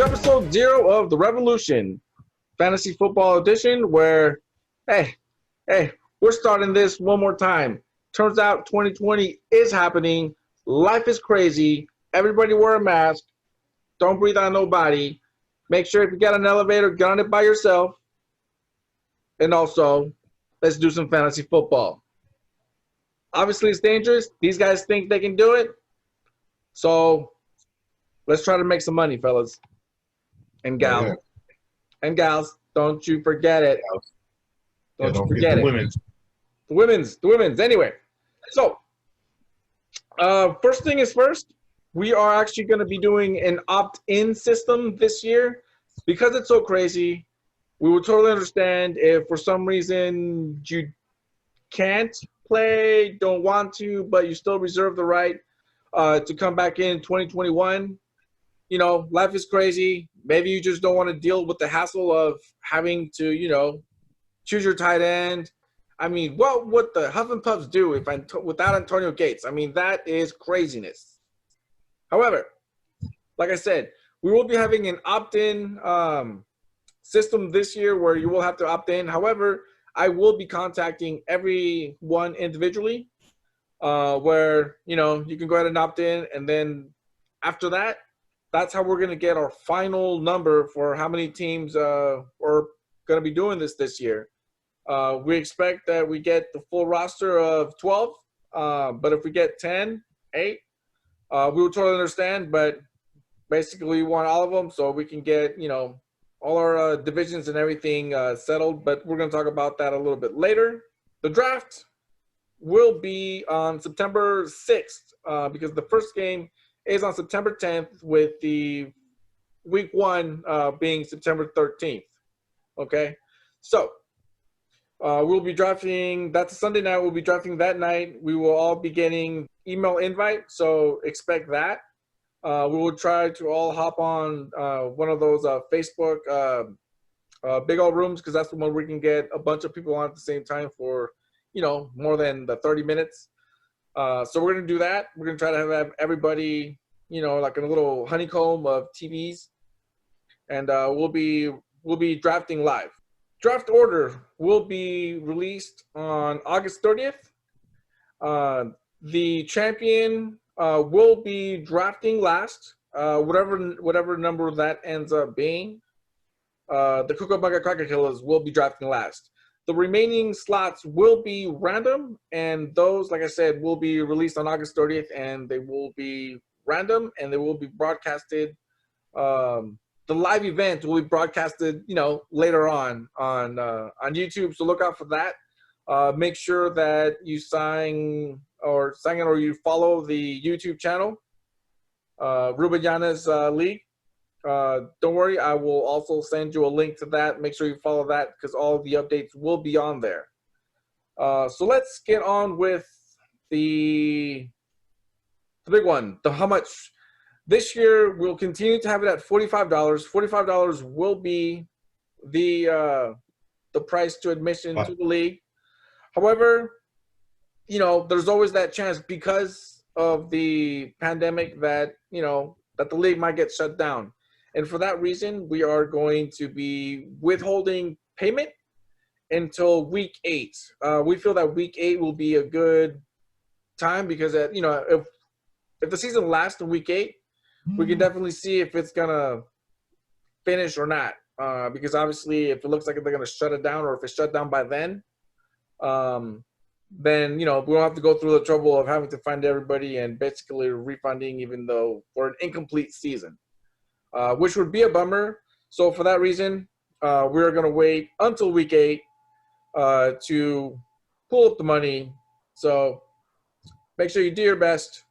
episode 0 of the Revolution Fantasy Football Edition, where, hey, we're starting this one more time. Turns out 2020 is happening. Life is crazy. Everybody wear a mask. Don't breathe on nobody. Make sure if you get an elevator, get on it by yourself. And also, let's do some fantasy football. Obviously, it's dangerous. These guys think they can do it. So, let's try to make some money, fellas. And gals. Yeah. And gals, don't you forget it. Don't you forget the it. Women's. The women's. Anyway, so first thing is first, we are actually going to be doing an opt-in system this year. Because it's so crazy, we would totally understand if for some reason you can't play, don't want to, but you still reserve the right to come back in 2021. You know, life is crazy. Maybe you just don't want to deal with the hassle of having to, choose your tight end. I mean, what would the Huff and Puffs do without Antonio Gates? I mean, that is craziness. However, like I said, we will be having an opt-in system this year where you will have to opt in. However, I will be contacting everyone individually where, you can go ahead and opt in. And then after that, that's how we're going to get our final number for how many teams are going to be doing this year. We expect that we get the full roster of 12, but if we get 10, 8, we will totally understand. But basically, we want all of them so we can get, all our divisions and everything settled. But we're going to talk about that a little bit later. The draft will be on September 6th because the first game is on September 10th with the week 1 being September 13th. Okay? So, we'll be drafting, that's a Sunday night, we'll be drafting that night. We will all be getting email invite, so expect that. We will try to all hop on one of those Facebook big old rooms because that's the one we can get a bunch of people on at the same time for, more than the 30 minutes. So we're going to do that. We're going to try to have everybody, like in a little honeycomb of TVs. And we'll be drafting live. Draft order will be released on August 30th. The champion will be drafting last, whatever number that ends up being. The Cucamonga Cracker Killers will be drafting last. The remaining slots will be random, and those, like I said, will be released on August 30th, and they will be random, and they will be broadcasted. The live event will be broadcasted, later on YouTube, so look out for that. Make sure that you sign in or you follow the YouTube channel, Ruben Yanez League. Don't worry, I will also send you a link to that. Make sure you follow that because all the updates will be on there. So let's get on with the big one, the how much. This year, we'll continue to have it at $45. $45 will be the price to admission to the league. However, there's always that chance because of the pandemic that, that the league might get shut down. And for that reason, we are going to be withholding payment until week 8. We feel that week 8 will be a good time because, if the season lasts to week 8, we can definitely see if it's going to finish or not. Because obviously, if it looks like they're going to shut it down or if it's shut down by then, we won't have to go through the trouble of having to find everybody and basically refunding even though for an incomplete season, which would be a bummer. So for that reason, we're going to wait until week 8 to pull up the money. So make sure you do your best.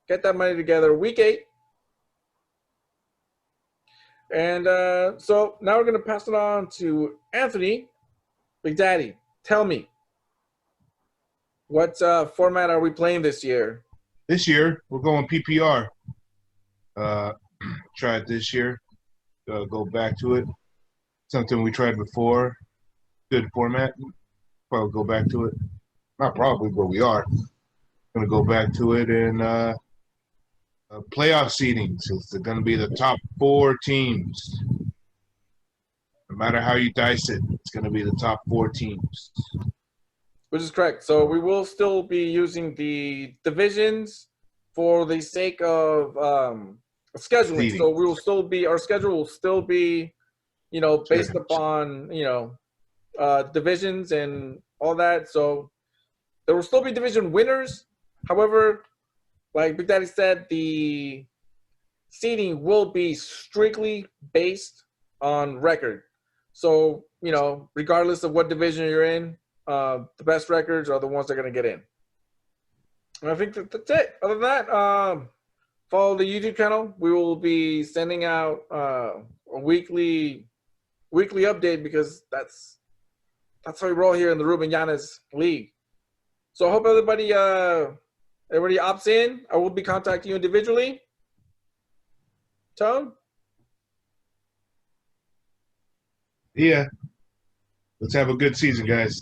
Get that money together week 8. And so now we're going to pass it on to Anthony. Big Daddy, tell me, what format are we playing this year? This year, we're going PPR. Try it this year. Go back to it. Something we tried before. Good format. Probably go back to it. Not probably, but we are. Going to go back to it and Playoff seedings. It's going to be the top 4 teams. No matter how you dice it, it's going to be the top 4 teams. Which is correct. So we will still be using the divisions for the sake of scheduling. Seeding. So we will still be, our schedule will still be, based upon, divisions and all that. So there will still be division winners. However, like Big Daddy said, the seeding will be strictly based on record. So, regardless of what division you're in, the best records are the ones that are going to get in. And I think that's it. Other than that, follow the YouTube channel. We will be sending out a weekly update because that's how we roll here in the Ruben Yanez League. So I hope everybody opts in. I will be contacting you individually. Tone? Yeah. Let's have a good season, guys.